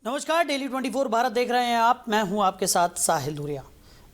नमस्कार, डेली 24 भारत देख रहे हैं आप। मैं हूं आपके साथ साहिल धुरिया।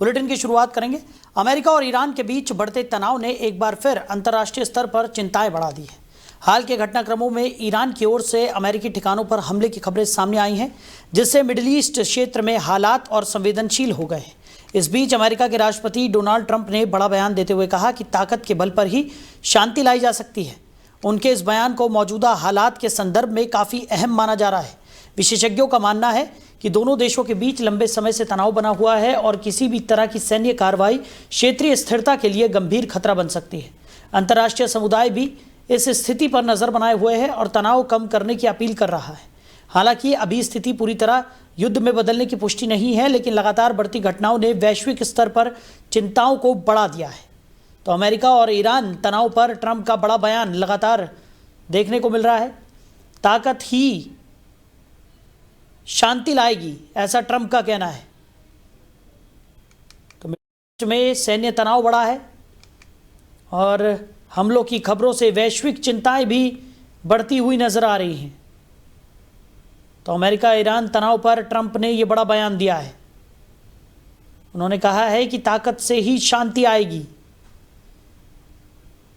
बुलेटिन की शुरुआत करेंगे। अमेरिका और ईरान के बीच बढ़ते तनाव ने एक बार फिर अंतर्राष्ट्रीय स्तर पर चिंताएं बढ़ा दी हैं। हाल के घटनाक्रमों में ईरान की ओर से अमेरिकी ठिकानों पर हमले की खबरें सामने आई हैं, जिससे मिडिल ईस्ट क्षेत्र में हालात और संवेदनशील हो गए हैं। इस बीच अमेरिका के राष्ट्रपति डोनाल्ड ट्रंप ने बड़ा बयान देते हुए कहा कि ताकत के बल पर ही शांति लाई जा सकती है। उनके इस बयान को मौजूदा हालात के संदर्भ में काफ़ी अहम माना जा रहा है। विशेषज्ञों का मानना है कि दोनों देशों के बीच लंबे समय से तनाव बना हुआ है और किसी भी तरह की सैन्य कार्रवाई क्षेत्रीय स्थिरता के लिए गंभीर खतरा बन सकती है। अंतर्राष्ट्रीय समुदाय भी इस स्थिति पर नजर बनाए हुए है और तनाव कम करने की अपील कर रहा है। हालांकि अभी स्थिति पूरी तरह युद्ध में बदलने की पुष्टि नहीं है, लेकिन लगातार बढ़ती घटनाओं ने वैश्विक स्तर पर चिंताओं को बढ़ा दिया है। तो अमेरिका और ईरान तनाव पर ट्रंप का बड़ा बयान लगातार देखने को मिल रहा है। ताकत ही शांति लाएगी, ऐसा ट्रंप का कहना है। तो मिडिल ईस्ट में सैन्य तनाव बढ़ा है और हमलों की खबरों से वैश्विक चिंताएं भी बढ़ती हुई नजर आ रही हैं। तो अमेरिका ईरान तनाव पर ट्रंप ने यह बड़ा बयान दिया है। उन्होंने कहा है कि ताकत से ही शांति आएगी।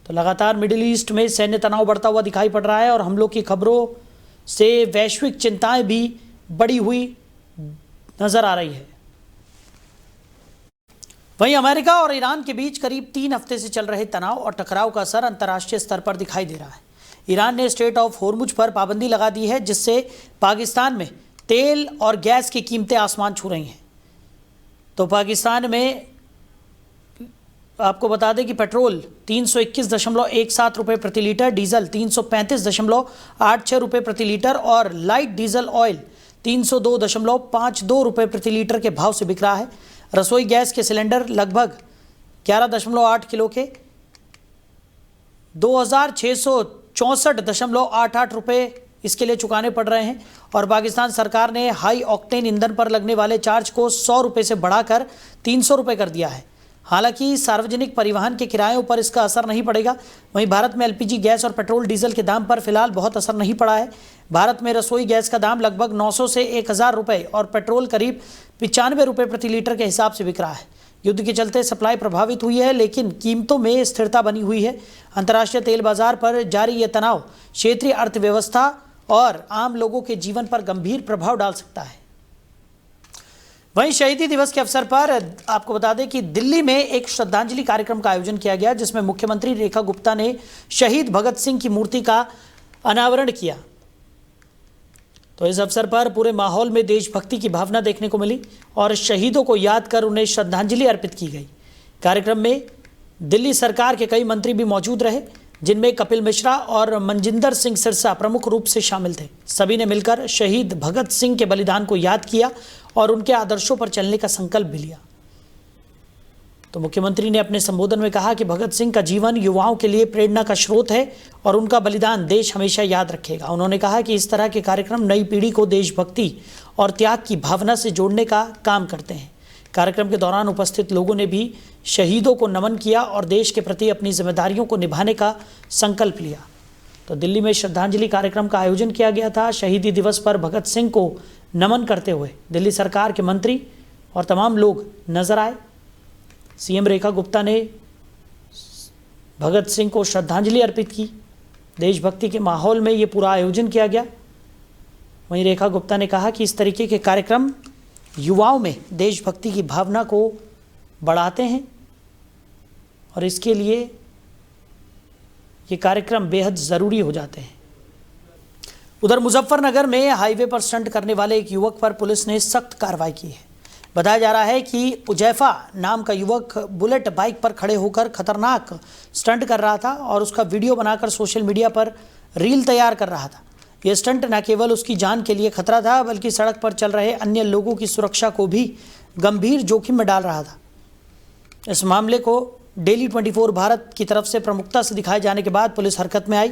तो लगातार मिडिल ईस्ट में सैन्य तनाव बढ़ता हुआ दिखाई पड़ रहा है और हमलों की खबरों से वैश्विक चिंताएं भी बढ़ी हुई नजर आ रही है। वहीं अमेरिका और ईरान के बीच करीब 3 हफ्ते से चल रहे तनाव और टकराव का असर अंतर्राष्ट्रीय स्तर पर दिखाई दे रहा है। ईरान ने स्ट्रेट ऑफ होर्मुज पर पाबंदी लगा दी है, जिससे पाकिस्तान में तेल और गैस की कीमतें आसमान छू रही हैं। तो पाकिस्तान में आपको बता दें कि पेट्रोल 321.17 रुपये प्रति लीटर, डीजल 335.86 रुपये प्रति लीटर और लाइट डीजल ऑयल 302.52 रुपये प्रति लीटर के भाव से बिक रहा है। रसोई गैस के सिलेंडर लगभग 11.8 किलो के 2,664.88 रुपये इसके लिए चुकाने पड़ रहे हैं। और पाकिस्तान सरकार ने हाई ऑक्टेन ईंधन पर लगने वाले चार्ज को 100 रुपये से बढ़ाकर 300 रुपये कर दिया है। हालांकि सार्वजनिक परिवहन के किरायों पर इसका असर नहीं पड़ेगा। वहीं भारत में एलपीजी गैस और पेट्रोल डीजल के दाम पर फिलहाल बहुत असर नहीं पड़ा है। भारत में रसोई गैस का दाम लगभग 900 से 1000 रुपये और पेट्रोल करीब 95 रुपये प्रति लीटर के हिसाब से बिक रहा है। युद्ध के चलते सप्लाई प्रभावित हुई है, लेकिन कीमतों में स्थिरता बनी हुई है। अंतर्राष्ट्रीय तेल बाजार पर जारी ये तनाव क्षेत्रीय अर्थव्यवस्था और आम लोगों के जीवन पर गंभीर प्रभाव डाल सकता है। वहीं शहीदी दिवस के अवसर पर आपको बता दें कि दिल्ली में एक श्रद्धांजलि कार्यक्रम का आयोजन किया गया, जिसमें मुख्यमंत्री रेखा गुप्ता ने शहीद भगत सिंह की मूर्ति का अनावरण किया। तो इस अवसर पर पूरे माहौल में देशभक्ति की भावना देखने को मिली और शहीदों को याद कर उन्हें श्रद्धांजलि अर्पित की गई। कार्यक्रम में दिल्ली सरकार के कई मंत्री भी मौजूद रहे, जिनमें कपिल मिश्रा और मनजिंदर सिंह सिरसा प्रमुख रूप से शामिल थे। सभी ने मिलकर शहीद भगत सिंह के बलिदान को याद किया और उनके आदर्शों पर चलने का संकल्प भी लिया। तो मुख्यमंत्री ने अपने संबोधन में कहा कि भगत सिंह का जीवन युवाओं के लिए प्रेरणा का स्रोत है और उनका बलिदान देश हमेशा याद रखेगा। उन्होंने कहा कि इस तरह के कार्यक्रम नई पीढ़ी को देशभक्ति और त्याग की भावना से जोड़ने का काम करते हैं। कार्यक्रम के दौरान उपस्थित लोगों ने भी शहीदों को नमन किया और देश के प्रति अपनी जिम्मेदारियों को निभाने का संकल्प लिया। तो दिल्ली में श्रद्धांजलि कार्यक्रम का आयोजन किया गया था। शहीदी दिवस पर भगत सिंह को नमन करते हुए दिल्ली सरकार के मंत्री और तमाम लोग नजर आए। सीएम रेखा गुप्ता ने भगत सिंह को श्रद्धांजलि अर्पित की। देशभक्ति के माहौल में ये पूरा आयोजन किया गया। वहीं रेखा गुप्ता ने कहा कि इस तरीके के कार्यक्रम युवाओं में देशभक्ति की भावना को बढ़ाते हैं और इसके लिए ये कार्यक्रम बेहद ज़रूरी हो जाते हैं। उधर मुजफ्फरनगर में हाईवे पर स्टंट करने वाले एक युवक पर पुलिस ने सख्त कार्रवाई की है। बताया जा रहा है कि उजैफा नाम का युवक बुलेट बाइक पर खड़े होकर खतरनाक स्टंट कर रहा था और उसका वीडियो बनाकर सोशल मीडिया पर रील तैयार कर रहा था। यह स्टंट न केवल उसकी जान के लिए खतरा था, बल्कि सड़क पर चल रहे अन्य लोगों की सुरक्षा को भी गंभीर जोखिम में डाल रहा था। इस मामले को डेली 24 भारत की तरफ से प्रमुखता से दिखाए जाने के बाद पुलिस हरकत में आई।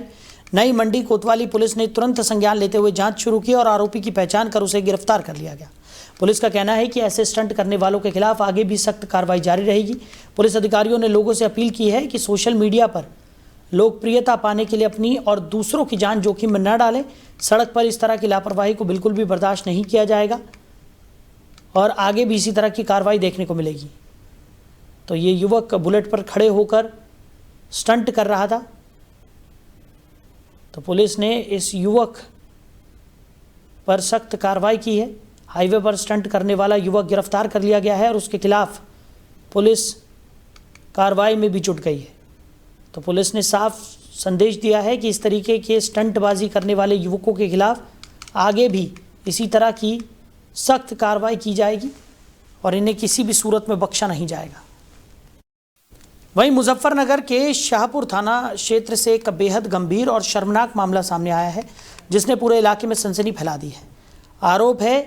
नई मंडी कोतवाली पुलिस ने तुरंत संज्ञान लेते हुए जांच शुरू की और आरोपी की पहचान कर उसे गिरफ्तार कर लिया गया। पुलिस का कहना है कि ऐसे स्टंट करने वालों के खिलाफ आगे भी सख्त कार्रवाई जारी रहेगी। पुलिस अधिकारियों ने लोगों से अपील की है कि सोशल मीडिया पर लोकप्रियता पाने के लिए अपनी और दूसरों की जान जोखिम में न डालें। सड़क पर इस तरह की लापरवाही को बिल्कुल भी बर्दाश्त नहीं किया जाएगा और आगे भी इसी तरह की कार्रवाई देखने को मिलेगी। तो ये युवक बुलेट पर खड़े होकर स्टंट कर रहा था, तो पुलिस ने इस युवक पर सख्त कार्रवाई की है। हाईवे पर स्टंट करने वाला युवक गिरफ्तार कर लिया गया है और उसके खिलाफ पुलिस कार्रवाई में भी जुट गई है। तो पुलिस ने साफ संदेश दिया है कि इस तरीके के स्टंटबाजी करने वाले युवकों के खिलाफ आगे भी इसी तरह की सख्त कार्रवाई की जाएगी और इन्हें किसी भी सूरत में बख्शा नहीं जाएगा। वहीं मुजफ्फरनगर के शाहपुर थाना क्षेत्र से एक बेहद गंभीर और शर्मनाक मामला सामने आया है, जिसने पूरे इलाके में सनसनी फैला दी है। आरोप है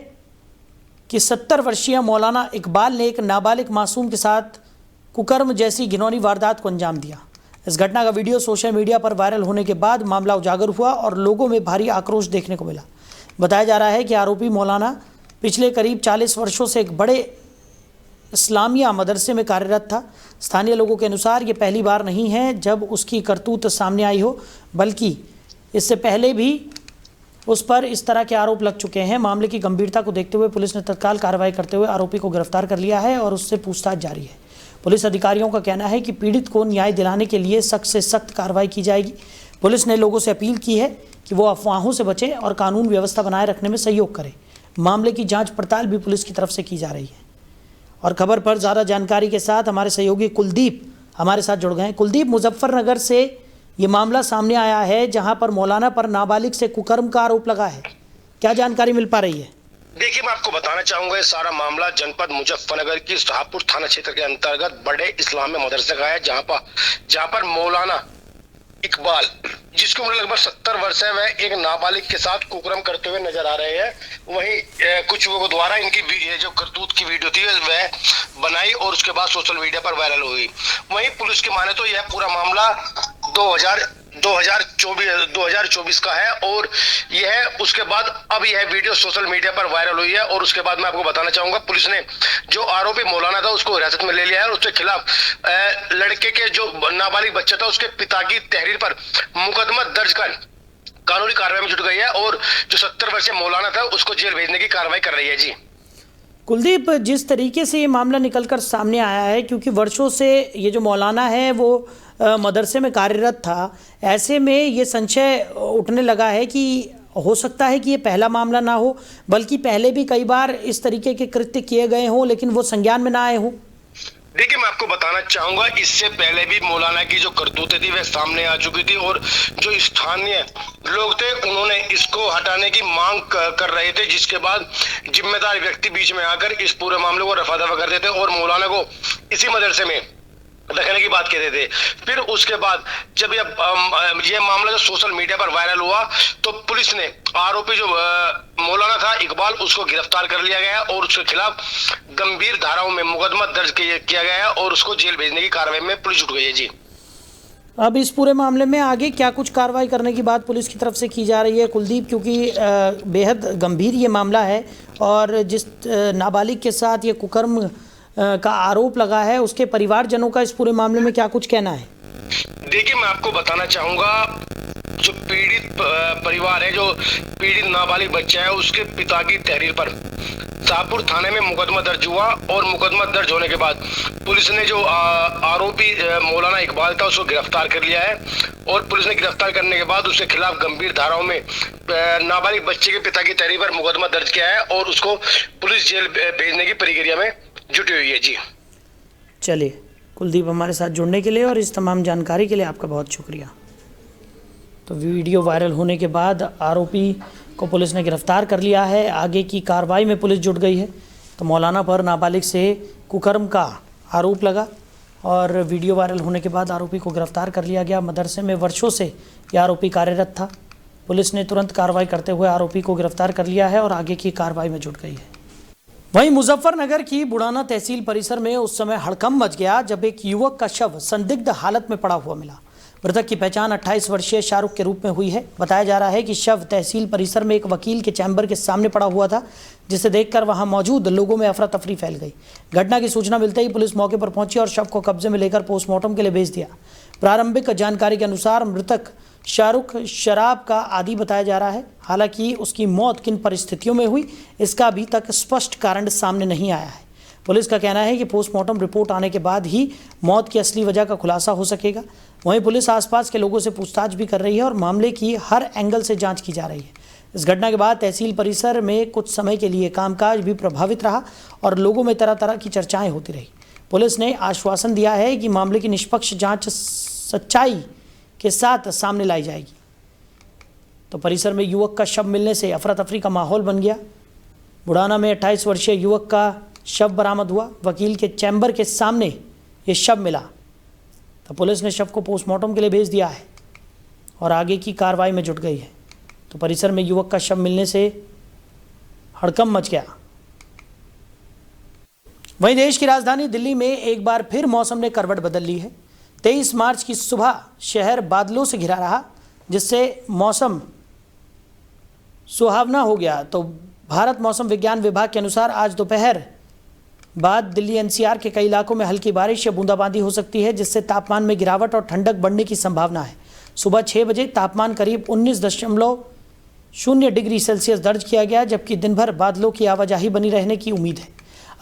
कि 70 वर्षीय मौलाना इकबाल ने एक नाबालिग मासूम के साथ कुकर्म जैसी घिनौनी वारदात को अंजाम दिया। इस घटना का वीडियो सोशल मीडिया पर वायरल होने के बाद मामला उजागर हुआ और लोगों में भारी आक्रोश देखने को मिला। बताया जा रहा है कि आरोपी मौलाना पिछले करीब 40 वर्षों से एक बड़े इस्लामिया मदरसे में कार्यरत था। स्थानीय लोगों के अनुसार ये पहली बार नहीं है जब उसकी करतूत सामने आई हो, बल्कि इससे पहले भी उस पर इस तरह के आरोप लग चुके हैं। मामले की गंभीरता को देखते हुए पुलिस ने तत्काल कार्रवाई करते हुए आरोपी को गिरफ्तार कर लिया है और उससे पूछताछ जारी है। पुलिस अधिकारियों का कहना है कि पीड़ित को न्याय दिलाने के लिए सख्त से सख्त कार्रवाई की जाएगी। पुलिस ने लोगों से अपील की है कि वो अफवाहों से बचें और कानून व्यवस्था बनाए रखने में सहयोग करें। मामले की जांच पड़ताल भी पुलिस की तरफ से की जा रही है। और खबर पर ज़्यादा जानकारी के साथ हमारे सहयोगी कुलदीप हमारे साथ जुड़ गए हैं। कुलदीप, मुजफ्फरनगर से ये मामला सामने आया है जहां पर मौलाना पर नाबालिग से कुकर्म का आरोप लगा है, क्या जानकारी मिल पा रही है? देखिए, मैं आपको बताना चाहूंगा ये सारा मामला जनपद मुजफ्फरनगर की शाहपुर थाना क्षेत्र के अंतर्गत बड़े इस्लामिया मदरसे का है, जहां पर मौलाना इकबाल, जिसकी उम्र लगभग 70 वर्ष है, वह एक नाबालिग के साथ कुकर्म करते हुए नजर आ रहे हैं। वहीं कुछ लोगों द्वारा इनकी जो करतूत की वीडियो थी वह बनाई और उसके बाद सोशल मीडिया पर वायरल हुई। वहीं पुलिस की माने तो यह पूरा मामला 2024 का है और यह उसके बाद अब यह वीडियो सोशल मीडिया पर वायरल हुई है। और उसके बाद मैं आपको बताना चाहूंगा, पुलिस ने जो आरोपी मौलाना था उसको हिरासत में ले लिया है और उसके खिलाफ लड़के के जो नाबालिग बच्चा था उसके पिता की तहरीर पर मुकदमा दर्ज कर कानूनी कार्रवाई में जुट गई है और जो 70 वर्षीय मौलाना था उसको जेल भेजने की कार्रवाई कर रही है। जी कुलदीप, जिस तरीके से ये मामला निकलकर सामने आया है, क्योंकि वर्षों से ये जो मौलाना है वो मदरसे में कार्यरत था, ऐसे में ये संशय उठने लगा है कि हो सकता है कि ये पहला मामला ना हो, बल्कि पहले भी कई बार इस तरीके के कृत्य किए गए हों लेकिन वो संज्ञान में ना आए हों। देखिए, मैं आपको बताना चाहूंगा, इससे पहले भी मौलाना की जो करतूतें थी वह सामने आ चुकी थी और जो स्थानीय लोग थे उन्होंने इसको हटाने की मांग कर रहे थे, जिसके बाद जिम्मेदार व्यक्ति बीच में आकर इस पूरे मामले को रफा दफा कर देते और मौलाना को इसी मदरसे में रखने की बात कहते थे। फिर उसके बाद जब ये मामला जो सोशल मीडिया पर वायरल हुआ तो पुलिस ने आरोपी जो मौलाना था इकबाल, उसको गिरफ्तार कर लिया गया और उसके खिलाफ गंभीर धाराओं में मुकदमा दर्ज किया गया है और उसको जेल भेजने की कार्रवाई में पुलिस जुट गई है। जी, अब इस पूरे मामले में आगे क्या कुछ कार्रवाई करने की बात पुलिस की तरफ से की जा रही है कुलदीप, क्योंकि बेहद गंभीर ये मामला है और जिस नाबालिग के साथ ये कुकर्म का आरोप लगा है उसके परिवारजनों का इस पूरे मामले में क्या कुछ कहना है? देखिए, मैं आपको बताना चाहूंगा, जो पीड़ित परिवार है, जो पीड़ित नाबालिग बच्चा है, उसके पिता की तहरीर पर शाहपुर थाने में मुकदमा दर्ज हुआ और मुकदमा दर्ज होने के बाद पुलिस ने जो आरोपी मौलाना इकबाल था उसको गिरफ्तार कर लिया है और पुलिस ने गिरफ्तार करने के बाद उसके खिलाफ गंभीर धाराओं में नाबालिग बच्चे के पिता की तहरीर पर मुकदमा दर्ज किया है और उसको पुलिस जेल भेजने की प्रक्रिया में जुटी हुई है। जी, चलिए कुलदीप, हमारे साथ जुड़ने के लिए और इस तमाम जानकारी के लिए आपका बहुत शुक्रिया। तो वीडियो वायरल होने के बाद आरोपी को पुलिस ने गिरफ्तार कर लिया है, आगे की कार्रवाई में पुलिस जुट गई है। तो मौलाना पर नाबालिग से कुकर्म का आरोप लगा और वीडियो वायरल होने के बाद आरोपी को गिरफ्तार कर लिया गया। मदरसे में वर्षों से यह आरोपी कार्यरत था। पुलिस ने तुरंत कार्रवाई करते हुए आरोपी को गिरफ्तार कर लिया है और आगे की कार्रवाई में जुट गई है। वहीं मुजफ्फरनगर की बुढ़ाना तहसील परिसर में उस समय हड़कंप मच गया जब एक युवक का शव संदिग्ध हालत में पड़ा हुआ मिला। मृतक की पहचान 28 वर्षीय शाहरुख के रूप में हुई है। बताया जा रहा है कि शव तहसील परिसर में एक वकील के चैम्बर के सामने पड़ा हुआ था, जिसे देखकर वहां मौजूद लोगों में अफरा तफरी फैल गई। घटना की सूचना मिलते ही पुलिस मौके पर पहुंची और शव को कब्जे में लेकर पोस्टमार्टम के लिए भेज दिया। प्रारंभिक जानकारी के अनुसार मृतक शाहरुख शराब का आदी बताया जा रहा है। हालांकि उसकी मौत किन परिस्थितियों में हुई, इसका अभी तक स्पष्ट कारण सामने नहीं आया है। पुलिस का कहना है कि पोस्टमार्टम रिपोर्ट आने के बाद ही मौत की असली वजह का खुलासा हो सकेगा। वहीं पुलिस आसपास के लोगों से पूछताछ भी कर रही है और मामले की हर एंगल से जांच की जा रही है। इस घटना के बाद तहसील परिसर में कुछ समय के लिए कामकाज भी प्रभावित रहा और लोगों में तरह तरह की चर्चाएं होती रही। पुलिस ने आश्वासन दिया है कि मामले की निष्पक्ष जांच सच्चाई के साथ सामने लाई जाएगी। तो परिसर में युवक का शव मिलने से अफरा तफरी का माहौल बन गया। बुढ़ाना में 28 वर्षीय युवक का शव बरामद हुआ। वकील के चैम्बर के सामने ये शव मिला तो पुलिस ने शव को पोस्टमार्टम के लिए भेज दिया है और आगे की कार्रवाई में जुट गई है। तो परिसर में युवक का शव मिलने से हड़कंप मच गया। वहीं देश की राजधानी दिल्ली में एक बार फिर मौसम ने करवट बदल ली है। 23 मार्च की सुबह शहर बादलों से घिरा रहा, जिससे मौसम सुहावना हो गया। तो भारत मौसम विज्ञान विभाग के अनुसार आज दोपहर बाद दिल्ली एनसीआर के कई इलाकों में हल्की बारिश या बूंदाबांदी हो सकती है, जिससे तापमान में गिरावट और ठंडक बढ़ने की संभावना है। सुबह 6 बजे तापमान करीब 19.0 डिग्री सेल्सियस दर्ज किया गया, जबकि दिन भर बादलों की आवाजाही बनी रहने की उम्मीद है।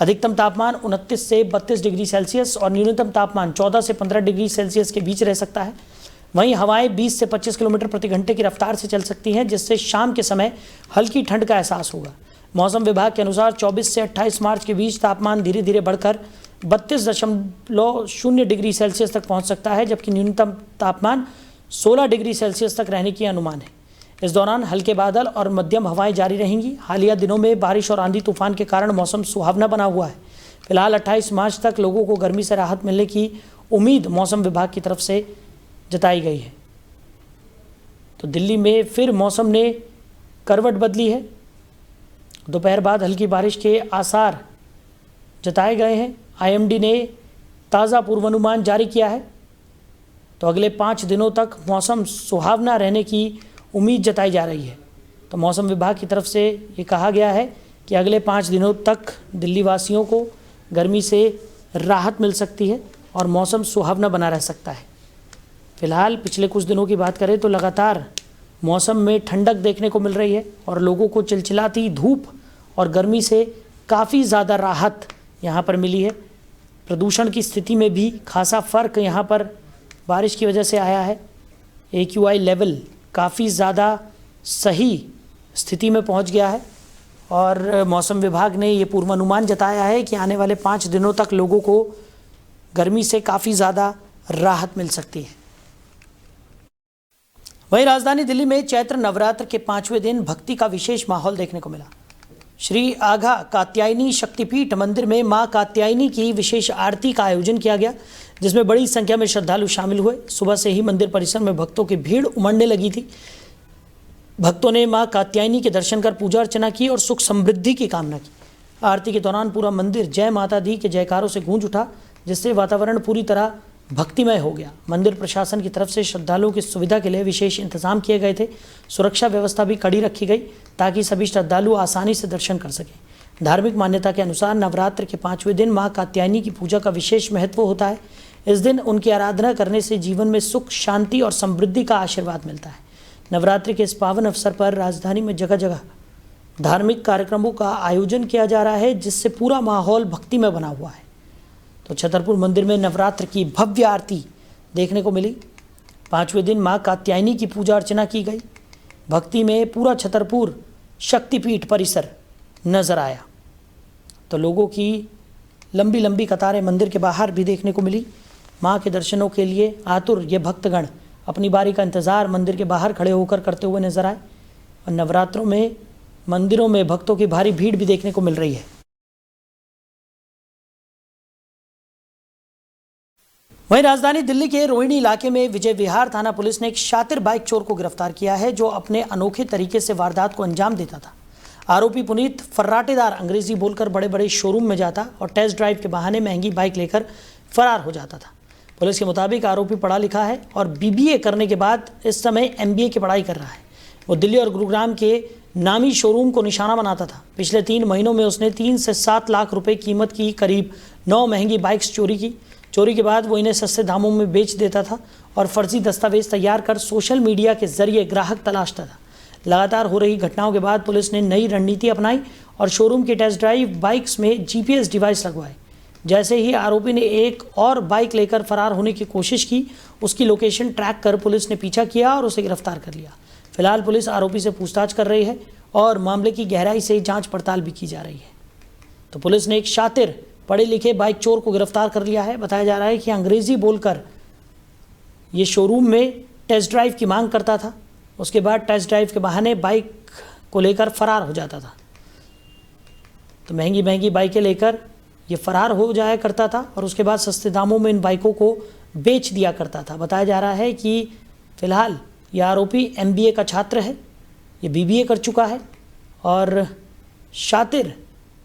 अधिकतम तापमान 29 से 32 डिग्री सेल्सियस और न्यूनतम तापमान 14 से 15 डिग्री सेल्सियस के बीच रह सकता है। वहीं हवाएं 20 से 25 किलोमीटर प्रति घंटे की रफ्तार से चल सकती हैं, जिससे शाम के समय हल्की ठंड का एहसास होगा। मौसम विभाग के अनुसार 24 से 28 मार्च के बीच तापमान धीरे धीरे बढ़कर 32.0 डिग्री सेल्सियस तक पहुंच सकता है, जबकि न्यूनतम तापमान 16 डिग्री सेल्सियस तक रहने की अनुमान है। इस दौरान हल्के बादल और मध्यम हवाएं जारी रहेंगी। हालिया दिनों में बारिश और आंधी तूफान के कारण मौसम सुहावना बना हुआ है। फिलहाल 28 मार्च तक लोगों को गर्मी से राहत मिलने की उम्मीद मौसम विभाग की तरफ से जताई गई है। तो दिल्ली में फिर मौसम ने करवट बदली है। दोपहर बाद हल्की बारिश के आसार जताए गए हैं। आईएमडी ने ताज़ा पूर्वानुमान जारी किया है। तो अगले 5 दिनों तक मौसम सुहावना रहने की उम्मीद जताई जा रही है। तो मौसम विभाग की तरफ से ये कहा गया है कि अगले 5 दिनों तक दिल्ली वासियों को गर्मी से राहत मिल सकती है और मौसम सुहावना बना रह सकता है। फिलहाल पिछले कुछ दिनों की बात करें तो लगातार मौसम में ठंडक देखने को मिल रही है और लोगों को चिलचिलाती धूप और गर्मी से काफ़ी ज़्यादा राहत यहाँ पर मिली है। प्रदूषण की स्थिति में भी खासा फ़र्क यहाँ पर बारिश की वजह से आया है। AQI लेवल काफ़ी ज़्यादा सही स्थिति में पहुँच गया है और मौसम विभाग ने ये पूर्वानुमान जताया है कि आने वाले 5 दिनों तक लोगों को गर्मी से काफ़ी ज़्यादा राहत मिल सकती है। वहीं राजधानी दिल्ली में चैत्र नवरात्र के 5वें दिन भक्ति का विशेष माहौल देखने को मिला। श्री आघा कात्यायनी शक्तिपीठ मंदिर में मां कात्यायनी की विशेष आरती का आयोजन किया गया, जिसमें बड़ी संख्या में श्रद्धालु शामिल हुए। सुबह से ही मंदिर परिसर में भक्तों की भीड़ उमड़ने लगी थी। भक्तों ने मां कात्यायनी के दर्शन कर पूजा अर्चना की और सुख समृद्धि की कामना की। आरती के दौरान पूरा मंदिर जय माता दी के जयकारों से गूंज उठा, जिससे वातावरण पूरी तरह भक्तिमय हो गया। मंदिर प्रशासन की तरफ से श्रद्धालुओं की सुविधा के लिए विशेष इंतजाम किए गए थे। सुरक्षा व्यवस्था भी कड़ी रखी गई ताकि सभी श्रद्धालु आसानी से दर्शन कर सकें। धार्मिक मान्यता के अनुसार नवरात्र के 5वें दिन मां कात्यायनी की पूजा का विशेष महत्व होता है। इस दिन उनकी आराधना करने से जीवन में सुख, शांति और समृद्धि का आशीर्वाद मिलता है। नवरात्रि के इस पावन अवसर पर राजधानी में जगह जगह धार्मिक कार्यक्रमों का आयोजन किया जा रहा है, जिससे पूरा माहौल भक्तिमय बना हुआ है। तो छतरपुर मंदिर में नवरात्र की भव्य आरती देखने को मिली। 5वें दिन मां कात्यायनी की पूजा अर्चना की गई। भक्ति में पूरा छतरपुर शक्तिपीठ परिसर नजर आया। तो लोगों की लंबी लंबी कतारें मंदिर के बाहर भी देखने को मिली। मां के दर्शनों के लिए आतुर ये भक्तगण अपनी बारी का इंतज़ार मंदिर के बाहर खड़े होकर करते हुए नजर आए। और नवरात्रों में मंदिरों में भक्तों की भारी भीड़ भी देखने को मिल रही है। वहीं राजधानी दिल्ली के रोहिणी इलाके में विजय विहार थाना पुलिस ने एक शातिर बाइक चोर को गिरफ्तार किया है, जो अपने अनोखे तरीके से वारदात को अंजाम देता था। आरोपी पुनीत फर्राटेदार अंग्रेजी बोलकर बड़े बड़े शोरूम में जाता और टेस्ट ड्राइव के बहाने महंगी बाइक लेकर फरार हो जाता था। पुलिस के मुताबिक आरोपी पढ़ा लिखा है और BBA करने के बाद इस समय MBA की पढ़ाई कर रहा है। वो दिल्ली और गुरुग्राम के नामी शोरूम को निशाना बनाता था। पिछले 3 महीनों में उसने 3 से 7 लाख रुपए कीमत की करीब 9 महंगी बाइक्स चोरी की। चोरी के बाद वो इन्हें सस्ते दामों में बेच देता था और फर्जी दस्तावेज तैयार कर सोशल मीडिया के जरिए ग्राहक तलाशता था। लगातार हो रही घटनाओं के बाद पुलिस ने नई रणनीति अपनाई और शोरूम की टेस्ट ड्राइव बाइक्स में GPS डिवाइस लगवाए। जैसे ही आरोपी ने एक और बाइक लेकर फरार होने की कोशिश की, उसकी लोकेशन ट्रैक कर पुलिस ने पीछा किया और उसे गिरफ्तार कर लिया। फिलहाल पुलिस आरोपी से पूछताछ कर रही है और मामले की गहराई से जांच पड़ताल भी की जा रही है। तो पुलिस ने एक शातिर पढ़े लिखे बाइक चोर को गिरफ्तार कर लिया है। बताया जा रहा है कि अंग्रेजी बोलकर ये शोरूम में टेस्ट ड्राइव की मांग करता था, उसके बाद टेस्ट ड्राइव के बहाने बाइक को लेकर फरार हो जाता था। तो महंगी महंगी बाइकें लेकर ये फरार हो जाया करता था और उसके बाद सस्ते दामों में इन बाइकों को बेच दिया करता था। बताया जा रहा है कि फिलहाल ये आरोपी MBA का छात्र है, ये BBA कर चुका है और शातिर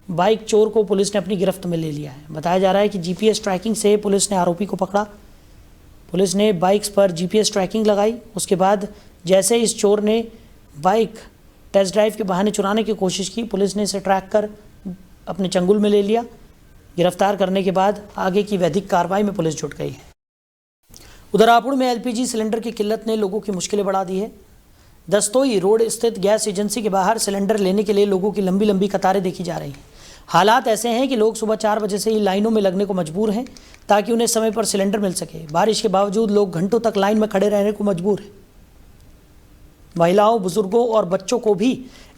बाइक चोर को पुलिस ने अपनी गिरफ्त में ले लिया है। बताया जा रहा है कि GPS ट्रैकिंग से पुलिस ने आरोपी को पकड़ा। पुलिस ने बाइक्स पर GPS ट्रैकिंग लगाई। उसके बाद जैसे इस चोर ने बाइक टेस्ट ड्राइव के बहाने चुराने की कोशिश की, पुलिस ने इसे ट्रैक कर अपने चंगुल में ले लिया। गिरफ्तार करने के बाद आगे की वैधिक कार्रवाई में पुलिस जुट गई है। उधर हापुड़ में LPG सिलेंडर की किल्लत ने लोगों की मुश्किलें बढ़ा दी है। दस्तोई रोड स्थित गैस एजेंसी के बाहर सिलेंडर लेने के लिए लोगों की लंबी लंबी कतारें देखी जा रही हैं। हालात ऐसे हैं कि लोग सुबह 4 बजे से ही लाइनों में लगने को मजबूर हैं ताकि उन्हें समय पर सिलेंडर मिल सके। बारिश के बावजूद लोग घंटों तक लाइन में खड़े रहने को मजबूर हैं। महिलाओं, बुजुर्गों और बच्चों को भी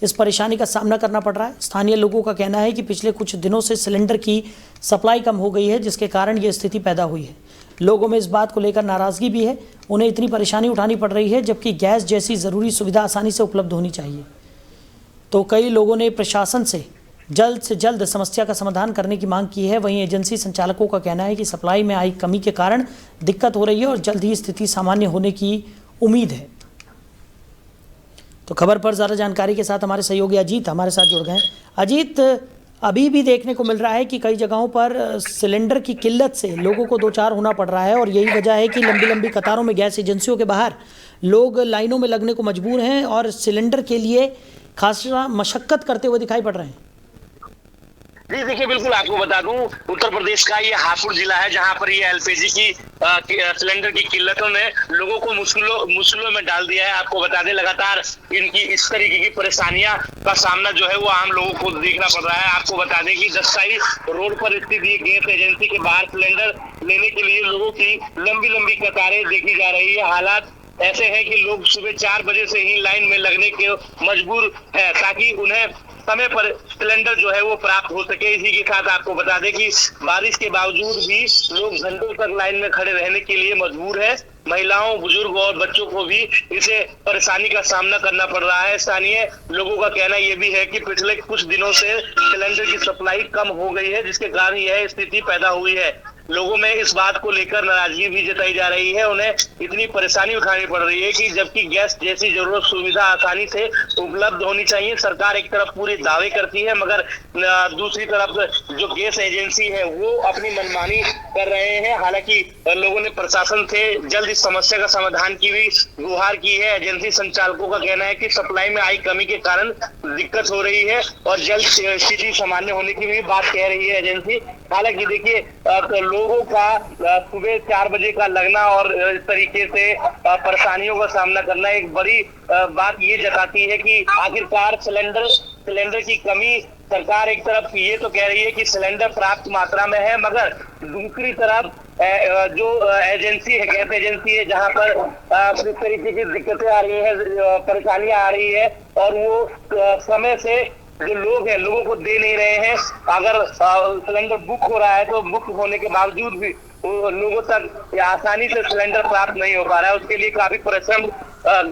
इस परेशानी का सामना करना पड़ रहा है। स्थानीय लोगों का कहना है कि पिछले कुछ दिनों से सिलेंडर की सप्लाई कम हो गई है, जिसके कारण ये स्थिति पैदा हुई है। लोगों में इस बात को लेकर नाराज़गी भी है। उन्हें इतनी परेशानी उठानी पड़ रही है जबकि गैस जैसी ज़रूरी सुविधा आसानी से उपलब्ध होनी चाहिए। तो कई लोगों ने प्रशासन से जल्द समस्या का समाधान करने की मांग की है। वहीं एजेंसी संचालकों का कहना है कि सप्लाई में आई कमी के कारण दिक्कत हो रही है और जल्द ही स्थिति सामान्य होने की उम्मीद है। तो खबर पर ज़्यादा जानकारी के साथ हमारे सहयोगी अजीत हमारे साथ जुड़ गए। अजीत, अभी भी देखने को मिल रहा है कि कई जगहों पर सिलेंडर की किल्लत से लोगों को दो चार होना पड़ रहा है और यही वजह है कि लंबी लंबी कतारों में गैस एजेंसियों के बाहर लोग लाइनों में लगने को मजबूर हैं और सिलेंडर के लिए खासा मशक्कत करते हुए दिखाई पड़ रहे हैं। जी देखिए, बिल्कुल आपको बता दूं, उत्तर प्रदेश का ये हापुड़ जिला है जहां पर ये LPG की सिलेंडर की किल्लतों ने लोगों को मुश्किलों में डाल दिया है। आपको बता दें, लगातार इनकी इस तरीके की परेशानियां का सामना जो है वो आम लोगों को देखना पड़ रहा है। आपको बता दें कि दस्ताई रोड पर स्थित ये गैस एजेंसी के बाहर सिलेंडर लेने के लिए लोगों की लंबी कतारें देखी जा रही है। हालात ऐसे हैं कि लोग सुबह 4 बजे से ही लाइन में लगने के मजबूर है ताकि उन्हें समय पर सिलेंडर जो है वो प्राप्त हो सके। इसी के साथ आपको बता दें कि बारिश के बावजूद भी लोग घंटों तक लाइन में खड़े रहने के लिए मजबूर है। महिलाओं, बुजुर्ग और बच्चों को भी इसे परेशानी का सामना करना पड़ रहा है। स्थानीय लोगों का कहना यह भी है कि पिछले कुछ दिनों से सिलेंडर की सप्लाई कम हो गई है, जिसके कारण यह स्थिति पैदा हुई है। लोगों में इस बात को लेकर नाराजगी भी जताई जा रही है। उन्हें इतनी परेशानी उठानी पड़ रही है कि जबकि गैस जैसी जरूरत सुविधा आसानी से उपलब्ध होनी चाहिए। सरकार एक तरफ पूरे दावे करती है मगर दूसरी तरफ जो गैस एजेंसी है वो अपनी मनमानी कर रहे हैं। हालांकि लोगों ने प्रशासन से जल्द इस समस्या का समाधान की भी गुहार की है। एजेंसी संचालकों का कहना है कि सप्लाई में आई कमी के कारण दिक्कत हो रही है और जल्द स्थिति सामान्य होने की भी बात कह रही है एजेंसी। हालांकि देखिए, लोगों का सुबह 4 बजे का लगना और इस तरीके से परेशानियों का सामना करना एक बड़ी बात ये जताती है कि आखिरकार सिलेंडर की कमी, सरकार एक तरफ ये तो कह रही है कि सिलेंडर प्राप्त मात्रा में है, मगर दूसरी तरफ जो एजेंसी है, गैस एजेंसी है, जहां पर इस तरीके की दिक्कतें आ रही है, परेशानियां आ रही है और वो समय से जो लोग हैं लोगों को दे नहीं रहे हैं। अगर सिलेंडर बुक हो रहा है तो बुक होने के बावजूद भी लोगों तक आसानी से सिलेंडर प्राप्त नहीं हो पा रहा है। उसके लिए काफी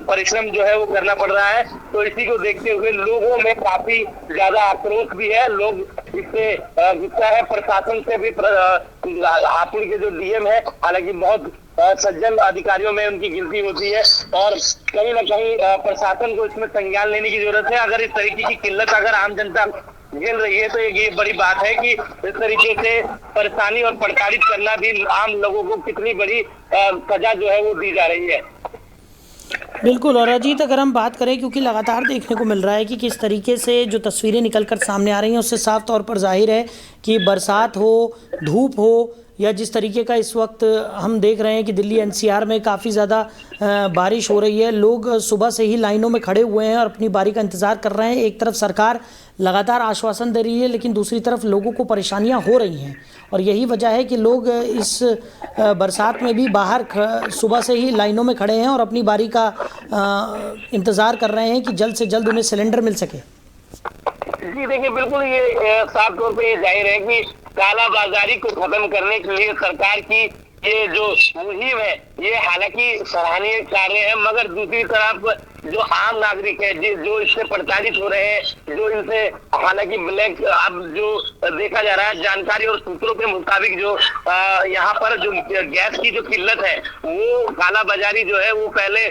परिश्रम जो है वो करना पड़ रहा है। तो इसी को देखते हुए लोगों में काफी ज्यादा आक्रोश भी है। लोग इससे गुस्सा है। प्रशासन से भी हापुड़ के जो DM है, हालांकि बहुत सज्जन अधिकारियों में उनकी गिनती होती है और कहीं ना कहीं प्रशासन को इसमें संज्ञान लेने की जरूरत है। अगर इस तरीके की किल्लत अगर आम जनता झेल रही है तो ये बड़ी बात है कि इस तरीके से परेशानी और प्रताड़ित करना भी आम लोगों को कितनी बड़ी सजा जो है वो दी जा रही है। बिल्कुल। और अजीत, अगर हम बात करें, क्योंकि लगातार देखने को मिल रहा है कि किस तरीके से जो तस्वीरें निकल कर सामने आ रही हैं उससे साफ तौर पर जाहिर है कि बरसात हो, धूप हो, या जिस तरीके का इस वक्त हम देख रहे हैं कि दिल्ली एनसीआर में काफ़ी ज़्यादा बारिश हो रही है। लोग सुबह से ही लाइनों में खड़े हुए हैं और अपनी बारी का इंतज़ार कर रहे हैं। एक तरफ सरकार लगातार आश्वासन दे रही है, लेकिन दूसरी तरफ लोगों को परेशानियां हो रही हैं, और यही वजह है कि लोग इस बरसात में भी बाहर सुबह से ही लाइनों में खड़े हैं और अपनी बारी का इंतज़ार कर रहे हैं कि जल्द से जल्द उन्हें सिलेंडर मिल सके। जी देखिए, बिल्कुल ये साफ तौर पे ये जाहिर है कि कालाबाजारी को खत्म करने के लिए सरकार की ये जो मुहिम है ये हालांकि सराहनीय कार्य है, मगर दूसरी तरफ जो आम नागरिक है जो इससे प्रताड़ित हो रहे हैं, जो इनसे हालांकि ब्लैक, अब जो देखा जा रहा है जानकारी और सूत्रों के मुताबिक जो यहाँ पर जो गैस की जो किल्लत है वो कालाबाजारी जो है वो पहले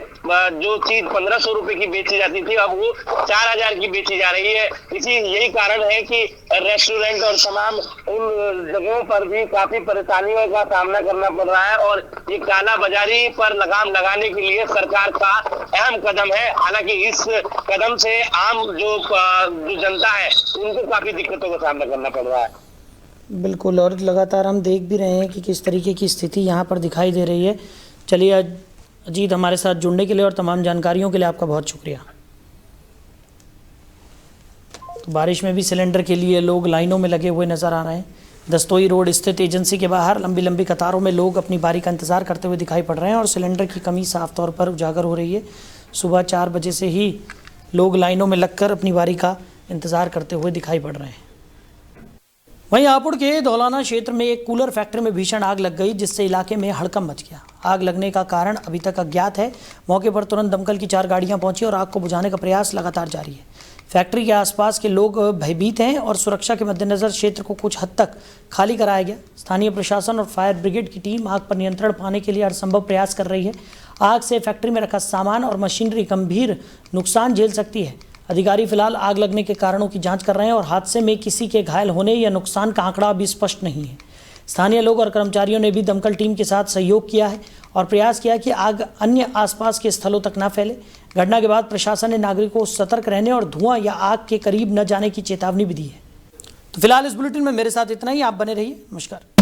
जो चीज 1500 रुपए की बेची जाती थी अब वो 4000 की बेची जा रही है। यही कारण है कि रेस्टोरेंट और तमाम उन जगहों पर भी काफी परेशानियों का सामना करना पड़ रहा है, और ये कालाबाजारी पर लगाम लगाने के लिए सरकार का अहम कदम है। हालांकि इस कदम से आम जो जनता है उनको काफी दिक्कतों का सामना करना पड़ रहा है। बिल्कुल। और लगातार हम देख भी रहे हैं कि किस तरीके की स्थिति यहाँ पर दिखाई दे रही है। चलिए अजीत, हमारे साथ जुड़ने के लिए और तमाम जानकारियों के लिए आपका बहुत शुक्रिया। तो बारिश में भी सिलेंडर के लिए लोग लाइनों में लगे हुए नज़र आ रहे हैं। दस्तोई रोड स्थित एजेंसी के बाहर लंबी लंबी कतारों में लोग अपनी बारी का इंतज़ार करते हुए दिखाई पड़ रहे हैं और सिलेंडर की कमी साफ तौर पर उजागर हो रही है। सुबह 4 बजे से ही लोग लाइनों में लगकर अपनी बारी का इंतज़ार करते हुए दिखाई पड़ रहे हैं। वहीं हापुड़ के धौलाना क्षेत्र में एक कूलर फैक्ट्री में भीषण आग लग गई, जिससे इलाके में हड़कंप मच गया। आग लगने का कारण अभी तक अज्ञात है। मौके पर तुरंत दमकल की 4 गाड़ियां पहुंची और आग को बुझाने का प्रयास लगातार जारी है। फैक्ट्री के आसपास के लोग भयभीत हैं और सुरक्षा के मद्देनज़र क्षेत्र को कुछ हद तक खाली कराया गया। स्थानीय प्रशासन और फायर ब्रिगेड की टीम आग पर नियंत्रण पाने के लिए हर संभव प्रयास कर रही है। आग से फैक्ट्री में रखा सामान और मशीनरी गंभीर नुकसान झेल सकती है। अधिकारी फिलहाल आग लगने के कारणों की जांच कर रहे हैं और हादसे में किसी के घायल होने या नुकसान का आंकड़ा अभी स्पष्ट नहीं है। स्थानीय लोग और कर्मचारियों ने भी दमकल टीम के साथ सहयोग किया है और प्रयास किया कि आग अन्य आसपास के स्थलों तक न फैले। घटना के बाद प्रशासन ने नागरिकों को सतर्क रहने और धुआं या आग के करीब न जाने की चेतावनी भी दी है। तो फिलहाल इस बुलेटिन में मेरे साथ इतना ही। आप बने रहिए। नमस्कार।